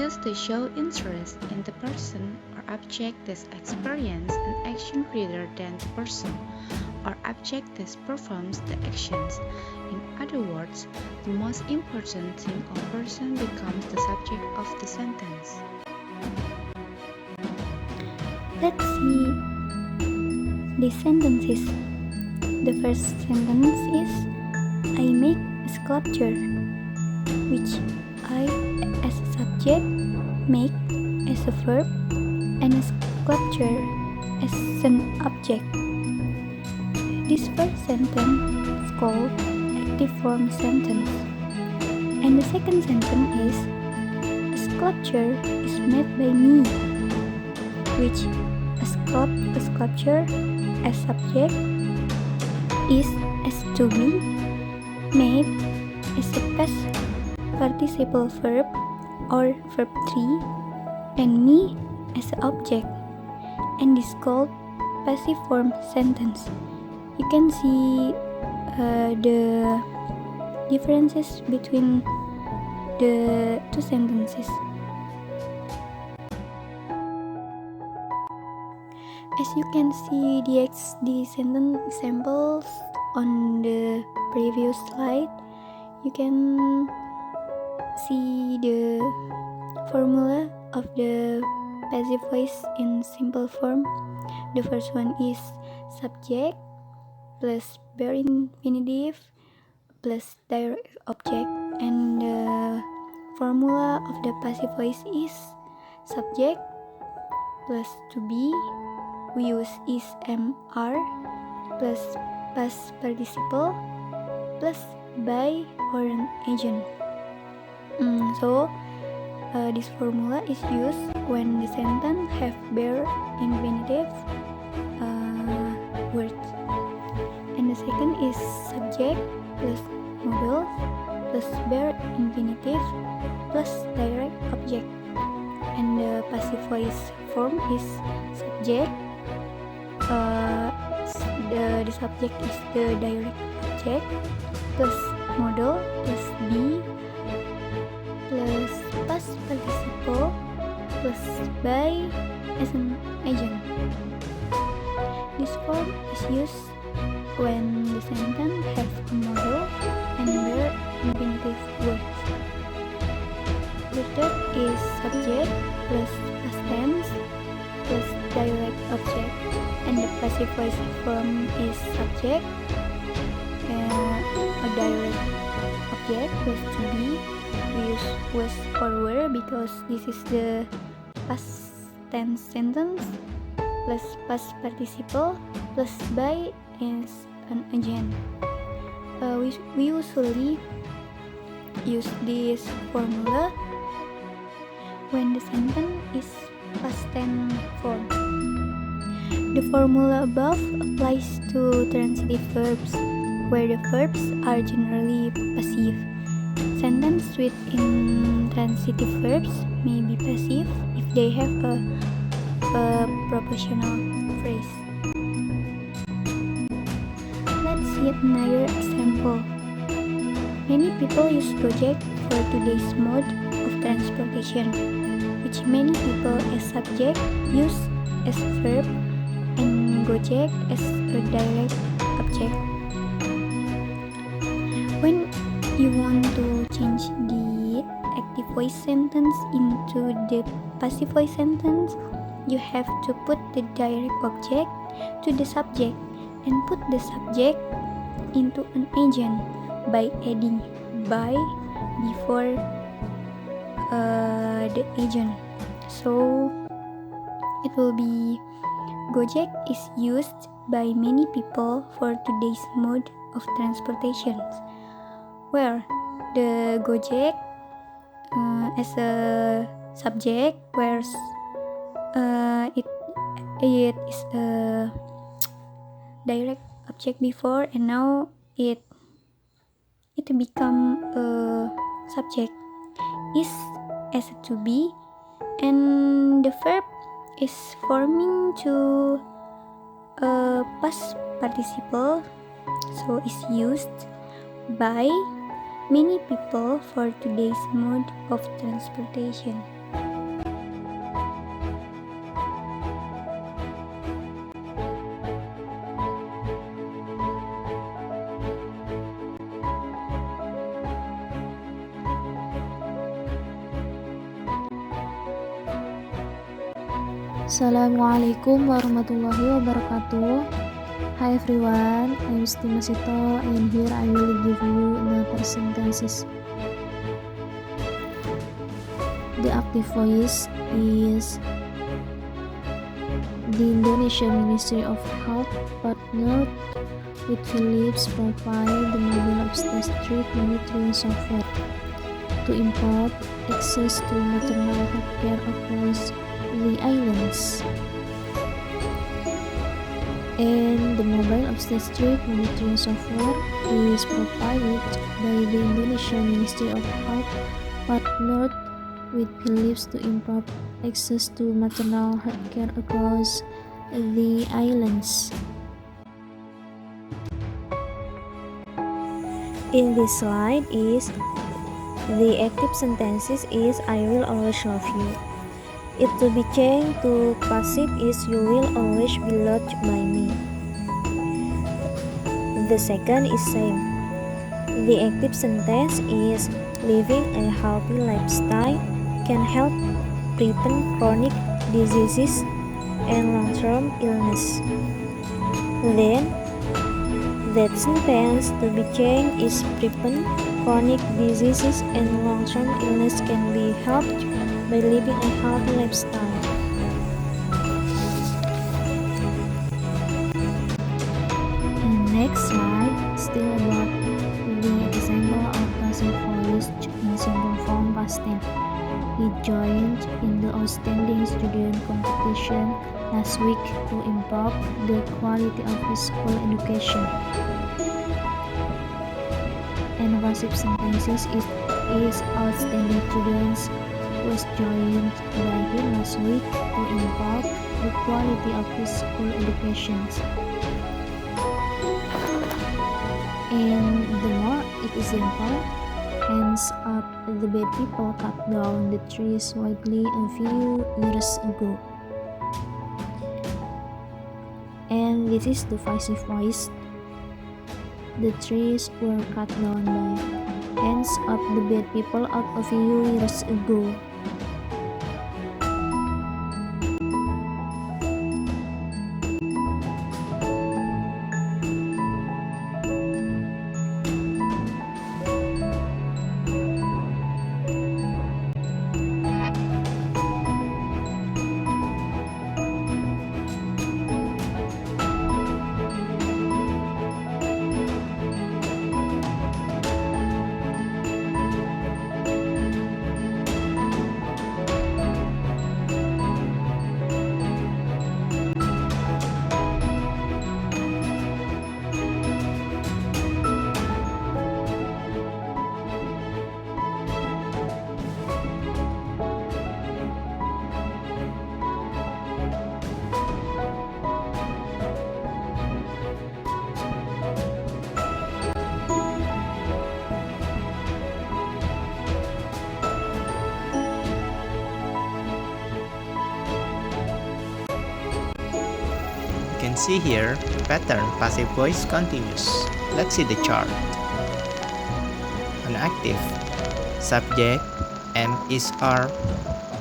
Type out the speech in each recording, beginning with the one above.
used to show interest in the person or object that experience an action rather than the person or object that performs the actions. In other words, the most important thing or person becomes the subject of the sentence. Let's see the sentences. The first sentence is I make a sculpture, which I as a subject, make as a verb, and a sculpture as an object. This first sentence is called active form sentence. And the second sentence is a sculpture is made by me, which a sculpture as subject is as to be, made as a past participle verb or verb 3, and me as an object, and is called passive form sentence. You can see the differences between the two sentences. As you can see the sentence examples on the previous slide, you can see the formula of the passive voice in simple form. The first one is subject plus bare infinitive plus direct object, and the formula of the passive voice is subject plus to be, we use is mr, plus past participle plus by or an agent. This formula is used when the sentence have bare infinitive words. And the second is subject plus modal plus bare infinitive plus direct object. And the passive voice form is subject. The subject is the direct object plus modal plus be plus past participle plus by as an agent. This form is used when the sentence has a modal and bare infinitive words. The third is subject plus past tense plus direct object, and the passive voice form is subject, a direct object plus to be. We use was or were because this is the past tense sentence plus past participle plus by is an agent. We usually use this formula when the sentence is past tense form. The formula above applies to transitive verbs, where the verbs are generally passive. Sentences with intransitive verbs may be passive if they have a propositional phrase. Let's see another example. Many people use Gojek for today's mode of transportation, which many people as subject use as verb and Gojek as a direct object. When you want to change the active voice sentence into the passive voice sentence, you have to put the direct object to the subject and put the subject into an agent by adding by before the agent. So it will be Gojek is used by many people for today's mode of transportation, where the Gojek as a subject, where it is a direct object before, and now it become a subject, is as a to be, and the verb is forming to a past participle, so is used by many people for today's mode of transportation. Assalamualaikum warahmatullahi wabarakatuh. Hi everyone, I'm Siti Masito and here I will give you another sentences. The active voice is the Indonesian Ministry of Health partnered with Philips provide the mobile obstetric monitoring software to improve access to maternal health care across the islands. And the mobile obstetric monitoring software is provided by the Indonesian Ministry of Health partnered with Philips to improve access to maternal health care across the islands. In this slide is the active sentences is I will always love you. It to be changed to passive is you will always be loved by me. The second is same. The active sentence is living a healthy lifestyle can help prevent chronic diseases and long-term illness. Then that sentence to be changed is prevent chronic diseases and long-term illness can be helped by living a healthy lifestyle. And next slide, still about the example of passive voice in simple form past tense. He joined in the outstanding student competition last week to improve the quality of his school education. And passive sentences is outstanding students was joined by him last week to improve the quality of his school education. And the more example, hands up, the bad people cut down the trees widely a few years ago. And this is the passive voice. The trees were cut down by hands of the bad people of a few years ago. You can see here pattern passive voice continuous. Let's see the chart. An active subject am is are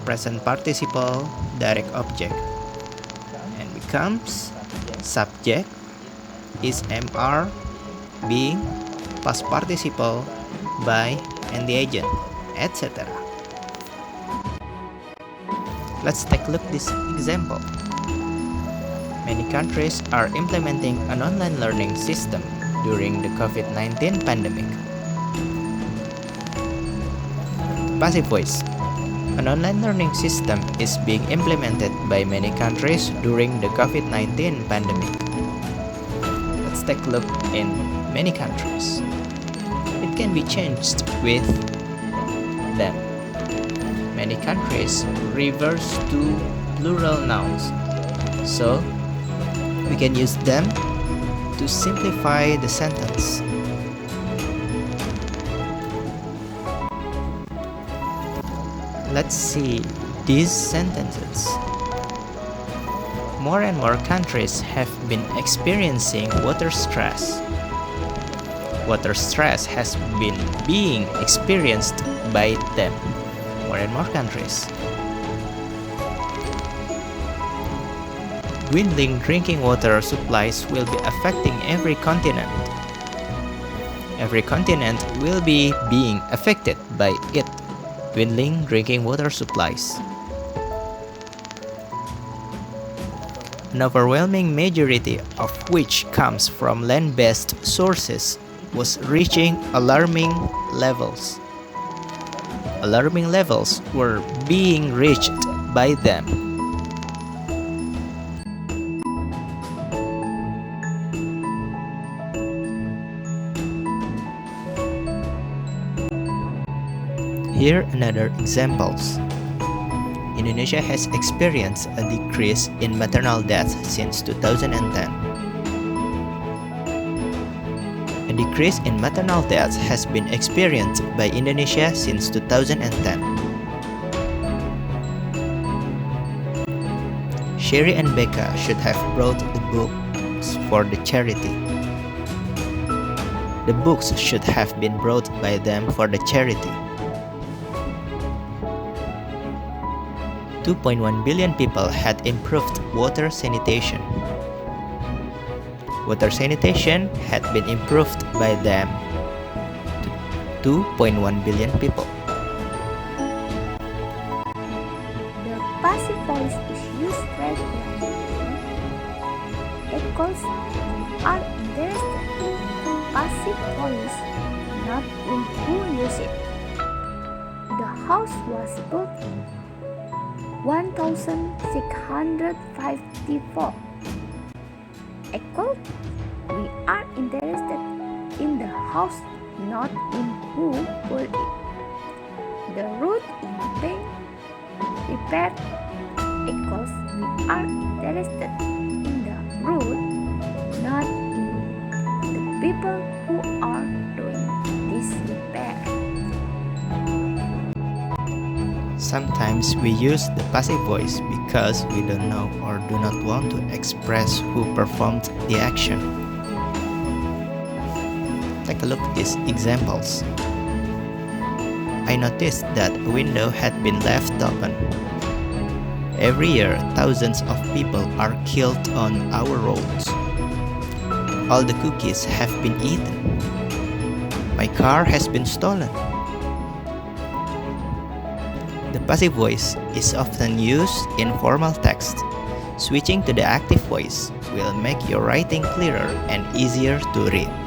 present participle direct object and becomes subject is mr being past participle by and the agent, etc. Let's take a look at this example. Many countries are implementing an online learning system during the COVID-19 pandemic. Passive voice. An online learning system is being implemented by many countries during the COVID-19 pandemic. Let's take a look in many countries. It can be changed with them. Many countries reverse to plural nouns, so we can use them to simplify the sentence. Let's see these sentences. More and more countries have been experiencing water stress. Water stress has been being experienced by them. More and more countries. dwindling drinking water supplies will be affecting every continent. Every continent will be being affected by it, dwindling drinking water supplies. An overwhelming majority of which comes from land-based sources was reaching alarming levels. Alarming levels were being reached by them. Here another examples. Indonesia has experienced a decrease in maternal deaths since 2010. A decrease in maternal deaths has been experienced by Indonesia since 2010. Sherry and Becca should have brought the books for the charity. The books should have been brought by them for the charity. 2.1 billion people had improved water sanitation. Water sanitation had been improved by them to 2.1 billion people. The passive voice is used regularly. Echoes are interested in passive voice, not in who uses it. The house was built in 1654. Echo, we are interested in the house, not in who built it. The road is being repaired. Echoes, we are interested in the road, not in the people who are doing this repair. Sometimes we use the passive voice because we don't know or do not want to express who performed the action. Take a look at these examples. I noticed that a window had been left open. Every year, thousands of people are killed on our roads. All the cookies have been eaten. My car has been stolen. The passive voice is often used in formal text. Switching to the active voice will make your writing clearer and easier to read.